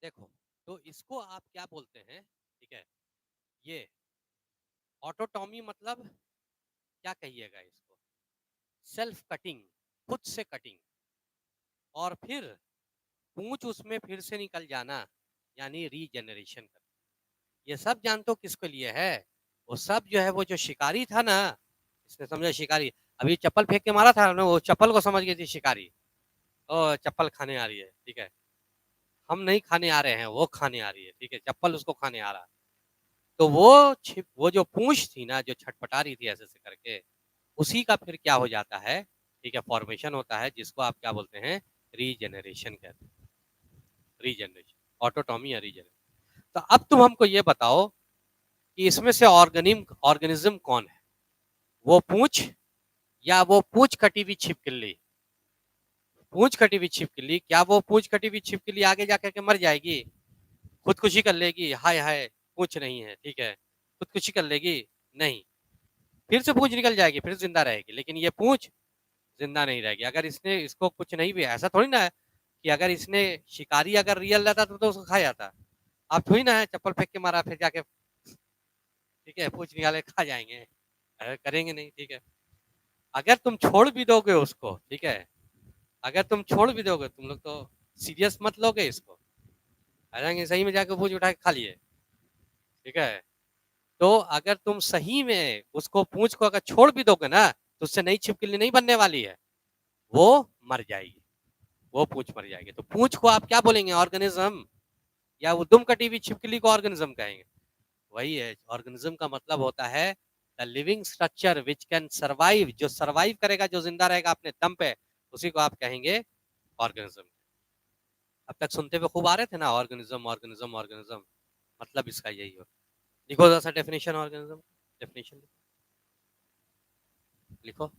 देखो, तो इसको आप क्या बोलते हैं, ठीक है? ये ऑटोटॉमी मतलब क्या कहिएगा इसको? सेल्फ कटिंग, खुद से कटिंग, और फिर पूंछ उसमें फिर से निकल जाना, यानी रीजेनरेशन करना। ये सब जानते हो किसके लिए है? वो सब जो है, वो जो शिकारी था ना, इसने समझा शिकारी, अभी चप्पल फेंक के मारा था ना, वो चप्पल को समझ गई थी शिकारी। ओ, चप्पल खाने आ रही है, ठीक है? हम नहीं खाने आ रहे हैं, वो खाने आ रही है, ठीक है? चप्पल उसको खाने आ रहा। तो वो जो पूंछ थी ना, जो छटपटा रही थी ऐसे ऐसे करके, उसी का फिर क्या हो जाता है, ठीक है, फॉर्मेशन होता है, जिसको आप क्या बोलते हैं? रीजेनरेशन कहते हैं। रीजेनरेशन, ऑटोटॉमी या रीजेनरेशन। तो अब तुम हमको ये बताओ कि इसमें से ऑर्गेनिज्म कौन है? वो पूंछ, या वो पूंछ कटी हुई छिपकली? पूंछ कटी हुई छिपकली, क्या वो पूंछ कटी हुई छिपकली आगे जाकर के मर जाएगी, खुदकुशी कर लेगी? हाय हाय, पूंछ नहीं है, ठीक है, खुदकुशी कर लेगी? नहीं, फिर से पूंछ निकल जाएगी, फिर जिंदा रहेगी, लेकिन ये पूंछ जिंदा नहीं रहेगी। अगर इसने इसको कुछ नहीं भी, ऐसा थोड़ी ना है कि अगर इसने शिकारी अगर रियल रहता तो उसको खा जाता। आप थोड़ी ना है चप्पल फेंक के मारा फिर जाके, ठीक है, पूंछ निकाले खा जाएंगे, करेंगे नहीं, ठीक है? अगर तुम छोड़ भी दोगे उसको, ठीक है, अगर तुम छोड़ भी दोगे, तुम लोग तो सीरियस मत लोगे इसको, आ जाएंगे सही में, जाके पूंछ उठा के खा लिए, ठीक है? तो अगर तुम सही में उसको पूंछ को अगर छोड़ भी दोगे ना, तो उससे नई छिपकली नहीं बनने वाली है, वो मर जाएगी, वो पूंछ मर जाएगी। तो पूंछ को आप क्या बोलेंगे? ऑर्गेनिज्म? या वो दुम कटी हुई छिपकली को ऑर्गेनिज्म कहेंगे? वही है, ऑर्गेनिज्म का मतलब होता है the living structure which can survive, जो सर्वाइव करेगा, जो जिंदा रहेगा अपने दम पे, उसी को आप कहेंगे ऑर्गेनिज्म। अब तक सुनते हुए खूब आ रहे थे ना, ऑर्गेनिज्म ऑर्गेनिज्म ऑर्गेनिज्म, मतलब इसका यही हो। लिखो जरा सा डेफिनेशन ऑर्गेनिज्म, डेफिनेशन लिखो।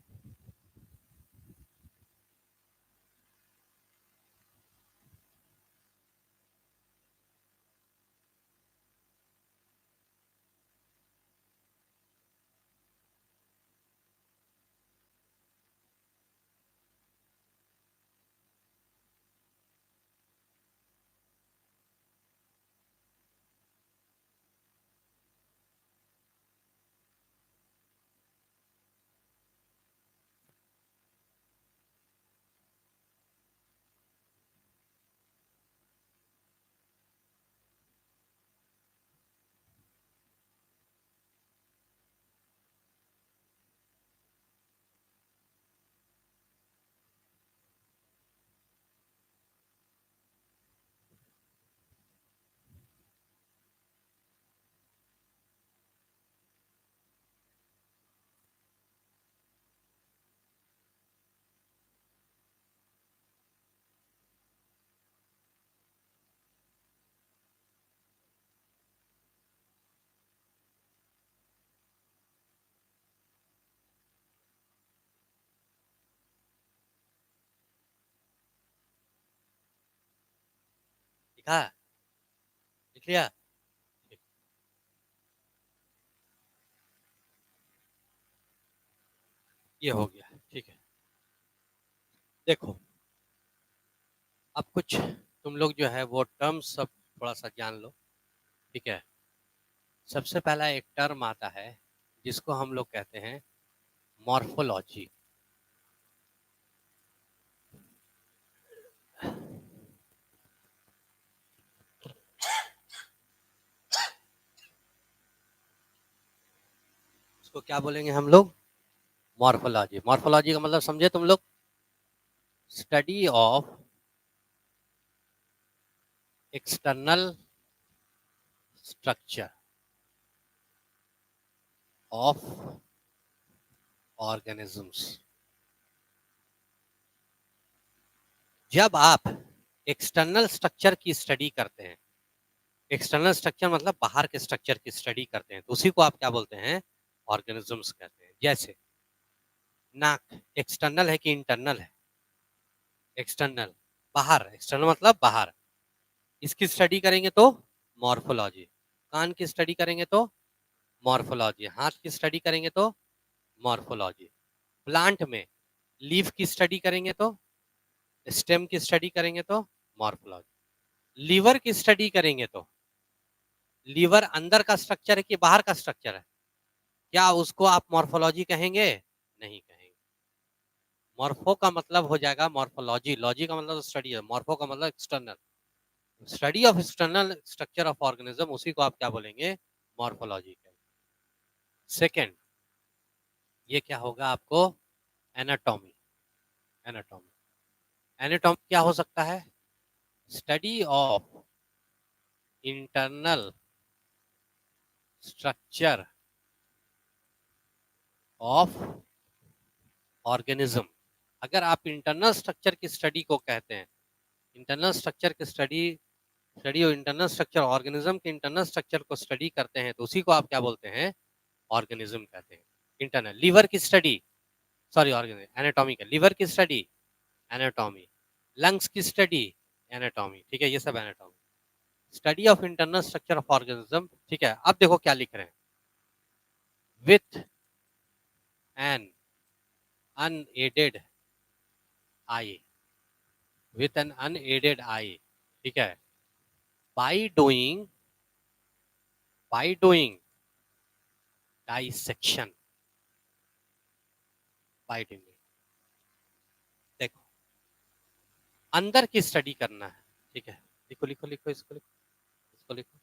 लिखा? लिख लिया? ये हो गया, ठीक है। देखो, अब कुछ तुम लोग जो है वो टर्म्स सब थोड़ा सा जान लो, ठीक है? सबसे पहला एक टर्म आता है जिसको हम लोग कहते हैं मॉर्फोलॉजी। इसको क्या बोलेंगे हम लोग? मॉर्फोलॉजी। मॉर्फोलॉजी का मतलब समझे तुम लोग? Study of external structure of organisms. जब आप एक्सटर्नल स्ट्रक्चर की स्टडी करते हैं, एक्सटर्नल स्ट्रक्चर मतलब बाहर के स्ट्रक्चर की स्टडी करते हैं, तो उसी को आप क्या बोलते हैं? ऑर्गेनिजम्स कहते हैं। जैसे नाक एक्सटर्नल है कि इंटरनल है? एक्सटर्नल, बाहर, एक्सटर्नल मतलब बाहर। इसकी स्टडी करेंगे तो मॉर्फोलॉजी। कान की स्टडी करेंगे तो मॉर्फोलॉजी। हाथ की स्टडी करेंगे तो मॉर्फोलॉजी। प्लांट में लीफ की स्टडी करेंगे तो, स्टेम की स्टडी करेंगे तो मॉर्फोलॉजी। लीवर की स्टडी करेंगे तो लीवर अंदर का स्ट्रक्चर है कि बाहर का स्ट्रक्चर है, क्या उसको आप मॉर्फोलॉजी कहेंगे? नहीं कहेंगे। मॉर्फो का मतलब हो जाएगा मॉर्फोलॉजी, लॉजी का मतलब स्टडी है, मॉर्फो का मतलब external, study of external structure of organism, उसी को आप क्या बोलेंगे? मॉर्फोलॉजी कहेंगे। सेकेंड, ये क्या होगा आपको? एनाटॉमी। एनाटॉमी एनाटॉमी क्या हो सकता है? Study of internal structure of organism. अगर आप इंटरनल स्ट्रक्चर की स्टडी को कहते हैं, इंटरनल स्ट्रक्चर की स्टडी और इंटरनल स्ट्रक्चर ऑर्गेनिज्म के इंटरनल स्ट्रक्चर को स्टडी करते हैं तो उसी को आप क्या बोलते हैं? ऑर्गेनिज्म कहते हैं। इंटरनल लीवर की स्टडी, सॉरी ऑर्गेनिज्म, एनाटॉमी का, लीवर की स्टडी एनाटॉमी, लंग्स की स्टडी एनाटॉमी, ठीक है, ये सब anatomy, study of internal structure of organism, ठीक है। अब देखो क्या लिख रहे हैं, with an unaided eye, with an unaided eye, ठीक है, by doing dissection, by doing, देखो अंदर की स्टडी करना है, ठीक है, लिखो लिखो लिखो, इसको लिखो, इसको लिखो।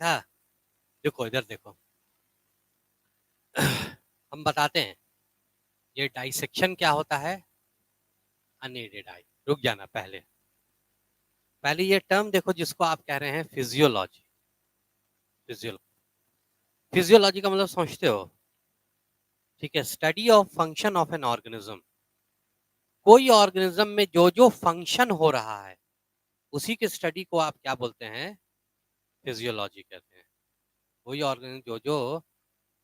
देखा, देखो इधर देखो, हम बताते हैं ये डाइसेक्शन क्या होता है, अनएडेड आई, रुक जाना, पहले पहले ये टर्म देखो जिसको आप कह रहे हैं फिजियोलॉजी, फिजियोलॉजी, फिजियोलॉजी का मतलब समझते हो, ठीक है, study of function of an organism, कोई ऑर्गेनिज्म में जो जो फंक्शन हो रहा है उसी के स्टडी को आप क्या बोलते हैं? फिजियोलॉजी कहते हैं। कोई ऑर्गेनिज्म जो जो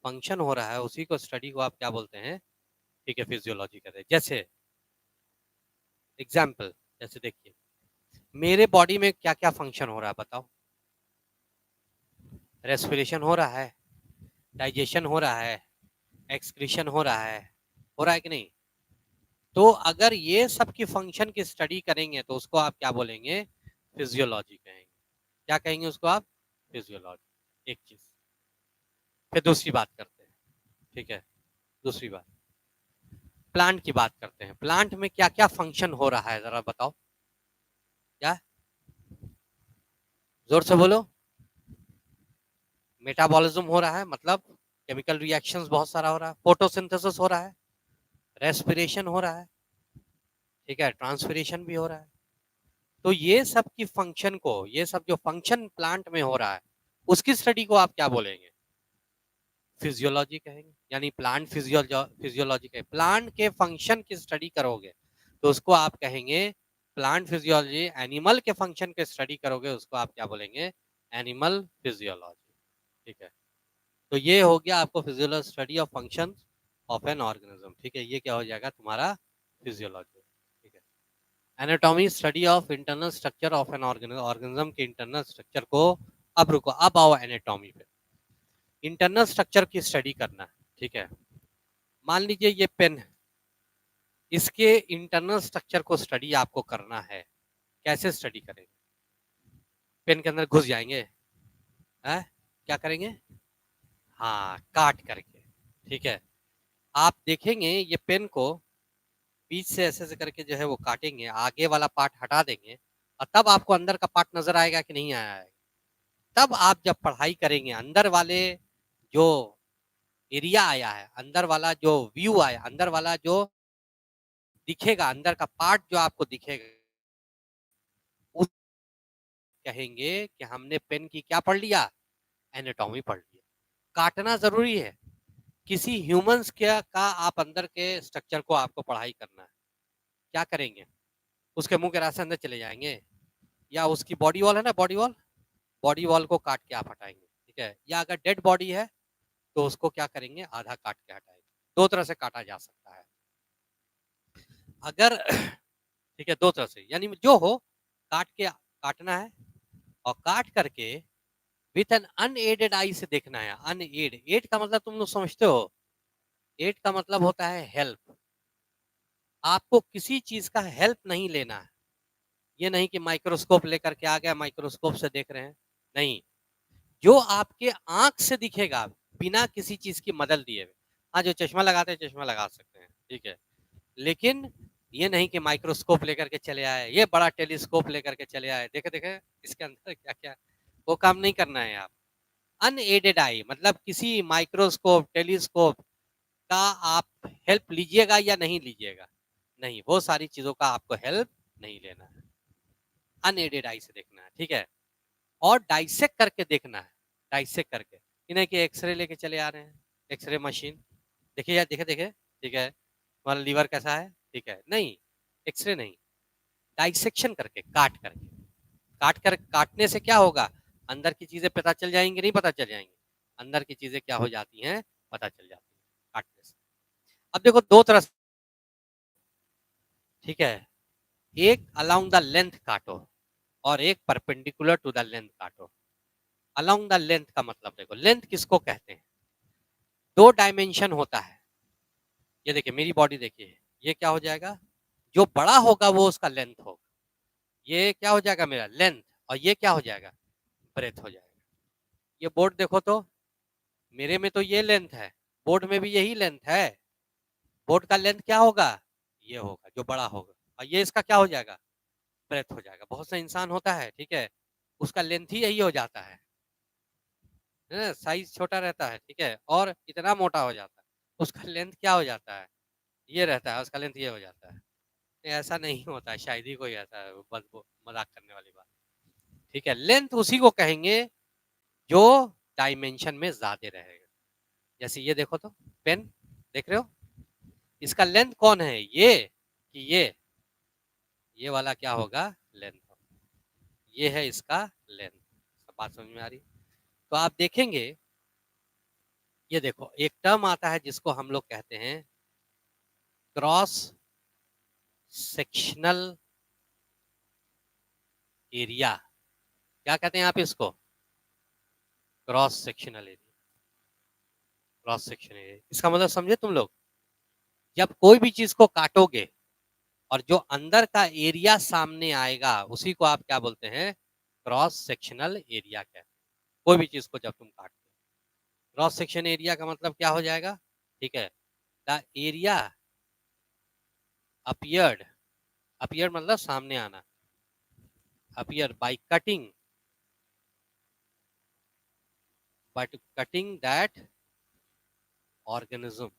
फंक्शन हो रहा है उसी को स्टडी को आप क्या बोलते हैं? ठीक है, फिजियोलॉजी कहते हैं। जैसे एग्जाम्पल, जैसे देखिए मेरे बॉडी में क्या क्या फंक्शन हो रहा है बताओ? रेस्पिरेशन हो रहा है, डाइजेशन हो रहा है, एक्सक्रीशन हो रहा है कि नहीं? तो अगर ये सब की फंक्शन की स्टडी करेंगे तो उसको आप क्या बोलेंगे? फिजियोलॉजी कहेंगे। क्या कहेंगे उसको आप? फिजियोलॉजी। एक चीज, फिर दूसरी बात करते हैं, ठीक है, दूसरी बात, प्लांट की बात करते हैं। प्लांट में क्या क्या फंक्शन हो रहा है जरा बताओ? क्या? जोर से बोलो। मेटाबॉलिज्म हो रहा है, मतलब केमिकल रिएक्शंस बहुत सारा हो रहा है, फोटोसिंथेसिस हो रहा है, रेस्पिरेशन हो रहा है, ठीक है, ट्रांसपिरेशन भी हो रहा है। तो ये सब की फंक्शन को, ये सब जो फंक्शन प्लांट में हो रहा है उसकी स्टडी को आप क्या बोलेंगे? फिजियोलॉजी कहेंगे। यानी प्लांट फिजियोलॉजी कहेंगे। प्लांट के फंक्शन की स्टडी करोगे तो उसको आप कहेंगे प्लांट फिजियोलॉजी। एनिमल के फंक्शन के स्टडी करोगे उसको आप क्या बोलेंगे? एनिमल फिजियोलॉजी, ठीक है। तो ये हो गया आपको physiology, study of function of an organism, ठीक है, ये क्या हो जाएगा तुम्हारा फिजियोलॉजी, ठीक है। Anatomy study of internal structure of an organism के इंटरनल स्ट्रक्चर को, अब रुको, अब आओ एनाटॉमी पे। इंटरनल स्ट्रक्चर की स्टडी करना, ठीक है। मान लीजिए ये पेन है, इसके इंटरनल स्ट्रक्चर को स्टडी आपको करना है। कैसे स्टडी करेंगे? पेन के अंदर घुस जाएंगे, है? क्या करेंगे? हाँ, काट करके, ठीक है। आप देखेंगे ये पेन को बीच से ऐसे ऐसे करके जो है वो काटेंगे, आगे वाला पार्ट हटा देंगे, और तब आपको अंदर का पार्ट नजर आएगा कि नहीं आया है। तब आप जब पढ़ाई करेंगे, अंदर वाले जो एरिया आया है, अंदर वाला जो व्यू आया, अंदर वाला जो दिखेगा, अंदर का पार्ट जो आपको दिखेगा, उस कहेंगे कि हमने पेन की क्या पढ़ लिया? एनाटॉमी पढ़ लिया। काटना जरूरी है। किसी ह्यूमंस का आप अंदर के स्ट्रक्चर को आपको पढ़ाई करना है, क्या करेंगे? उसके मुंह के रास्ते अंदर चले जाएंगे, या उसकी बॉडी वॉल है ना, बॉडी वॉल को काट के आप हटाएंगे, ठीक है। या अगर डेड बॉडी है तो उसको क्या करेंगे? आधा काट के हटाएंगे। दो तरह से काटा जा सकता है अगर ठीक है, दो तरह से, यानी जो हो काट के काटना है, और काट करके विथ एन अनएडेड आई से देखना है। अनएड, एड का मतलब तुम लोग समझते हो? एड का मतलब होता है हेल्प। आपको किसी चीज का हेल्प नहीं लेना है। ये नहीं कि माइक्रोस्कोप लेकर के आ गया, माइक्रोस्कोप से देख रहे हैं, नहीं। जो आपके आंख से दिखेगा बिना किसी चीज की मदद लिए। हाँ, जो चश्मा लगाते हैं चश्मा लगा सकते हैं, ठीक है, लेकिन ये नहीं कि माइक्रोस्कोप लेकर के चले आए, ये बड़ा टेलीस्कोप लेकर के चले आए, देखे देखे इसके अंदर क्या क्या, वो काम नहीं करना है आप। अनएडेड आई मतलब किसी माइक्रोस्कोप टेलीस्कोप का आप हेल्प लीजिएगा या नहीं लीजिएगा? नहीं, वो सारी चीजों का आपको हेल्प नहीं लेना है। अनएडेड आई से देखना है, ठीक है। और डाइसेक्ट करके देखना है, डाइसेक्ट करके, इन्हें कि एक्सरे लेके चले आ रहे हैं, एक्सरे मशीन, देखिए यार, देखे देखे, ठीक है, हमारा लीवर कैसा है, ठीक है, नहीं, एक्सरे नहीं, डाइसेक्शन करके, काट करके, काटने से क्या होगा? अंदर की चीजें पता चल जाएंगी, नहीं पता चल जाएंगी? अंदर की चीजें क्या हो जाती हैं? पता चल जाती है काटने से। अब देखो दो तरह से, ठीक है, एक अलोंग द लेंथ काटो और एक परपेंडिकुलर टू द लेंथ काटो। अलोंग द लेंथ का मतलब देखो, लेंथ किसको कहते हैं? दो डायमेंशन होता है। ये देखिए मेरी बॉडी देखिए, ये क्या हो जाएगा? जो बड़ा होगा वो उसका लेंथ होगा, ये क्या हो जाएगा? मेरा लेंथ। और ये क्या हो जाएगा? ब्रेथ हो जाएगा। ये बोर्ड देखो तो, मेरे में तो ये लेंथ है, बोर्ड में भी यही लेंथ है। बोर्ड का लेंथ क्या होगा? ये होगा, जो बड़ा होगा, और ये इसका क्या हो जाएगा? ब्रेथ हो जाएगा। बहुत सा इंसान होता है, ठीक है, उसका लेंथ ही यही हो जाता है, साइज छोटा रहता है, ठीक है, और इतना मोटा हो जाता है, उसका लेंथ क्या हो जाता है? ये रहता है, उसका लेंथ ये हो जाता है। ऐसा नहीं होता है, शायद ही कोई ऐसा है, मजाक करने वाली बात, ठीक है। लेंथ उसी को कहेंगे जो डायमेंशन में ज्यादा रहेगा। जैसे ये देखो तो, पेन देख रहे हो, इसका लेंथ कौन है? ये कि ये वाला क्या होगा? लेंथ। ये है इसका लेंथ। सब बात समझ में आ रही? तो आप देखेंगे, ये देखो एक टर्म आता है जिसको हम लोग कहते हैं क्रॉस सेक्शनल एरिया। क्या कहते हैं आप इसको? Cross sectional area. Cross section area इसका मतलब समझे तुम लोग? जब कोई भी चीज को काटोगे और जो अंदर का एरिया सामने आएगा, उसी को आप क्या बोलते हैं? क्रॉस सेक्शनल एरिया कहते हैं। कोई भी चीज को जब तुम काटते हो, क्रॉस सेक्शन एरिया का मतलब क्या हो जाएगा? ठीक है, द एरिया अपीयर्ड, अपीयर मतलब सामने आना, appear by cutting that organism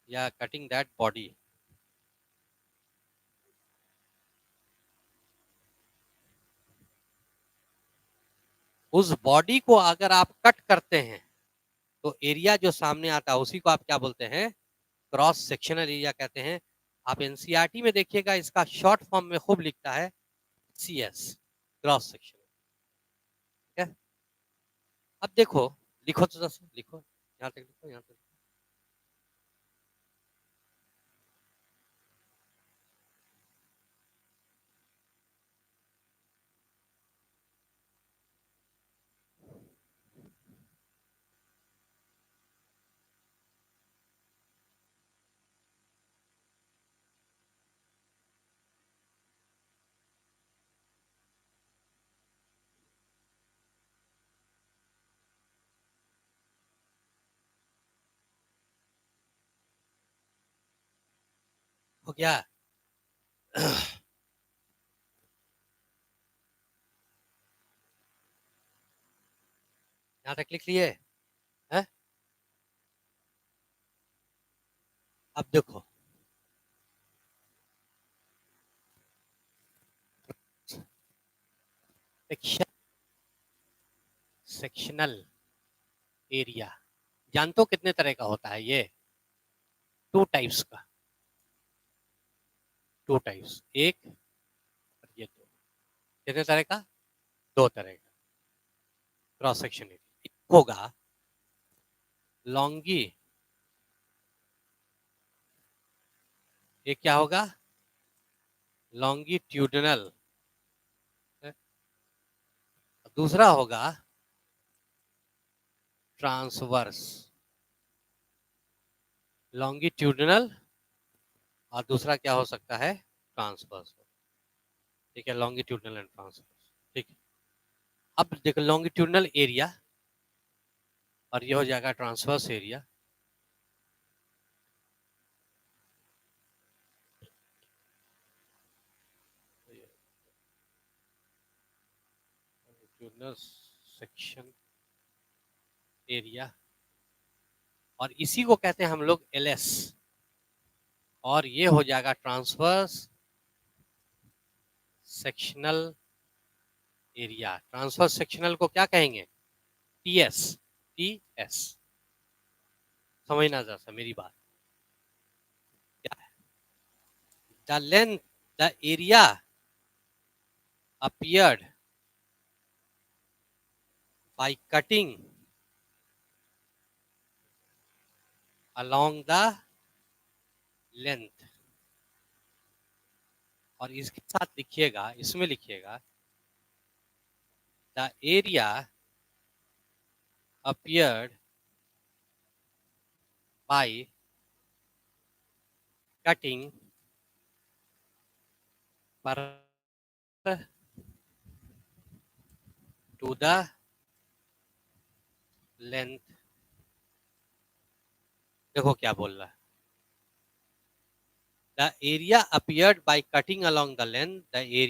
या कटिंग दैट बॉडी। उस बॉडी को अगर आप कट करते हैं तो एरिया जो सामने आता है उसी को आप क्या बोलते हैं? क्रॉस सेक्शनल एरिया कहते हैं। आप एनसीईआरटी में देखिएगा, इसका शॉर्ट फॉर्म में खूब लिखता है CS, क्रॉस सेक्शन, ठीक है। अब देखो, लिखो तो, लिखो, यहाँ तक लिखो, यहाँ तक। हो गया? यहाँ तक लिख लिए हैं? अब देखो, सेक्शन, सेक्शनल एरिया जानते हो कितने तरह का होता है? ये 2 टाइप्स का, 2 टाइप्स, एक और ये 2। कितने तरह का? 2 तरह का क्रॉस सेक्शन एरिया। एक होगा लॉन्गी, ये क्या होगा? लॉन्गिट्यूडनल। दूसरा होगा ट्रांसवर्स। लॉन्गिट्यूडनल और दूसरा क्या हो सकता है? ट्रांसवर्स। ठीक है, लॉन्गिट्यूडनल एंड ट्रांसवर्स। ठीक है, अब देखो लॉन्गिट्यूडनल एरिया और ये हो जाएगा transverse area. Longitudinal section area, और इसी को कहते हैं हम लोग एलएस, और ये हो जाएगा transverse sectional area. Transverse sectional को क्या कहेंगे? टीएस। टीएस समझना जरा मेरी बात। क्या है? The length, the area appeared by cutting along the length, और इसके साथ लिखिएगा, इसमें लिखिएगा the area appeared by cutting to the length। देखो क्या बोल रहा है, the area appeared by cutting along the length, the area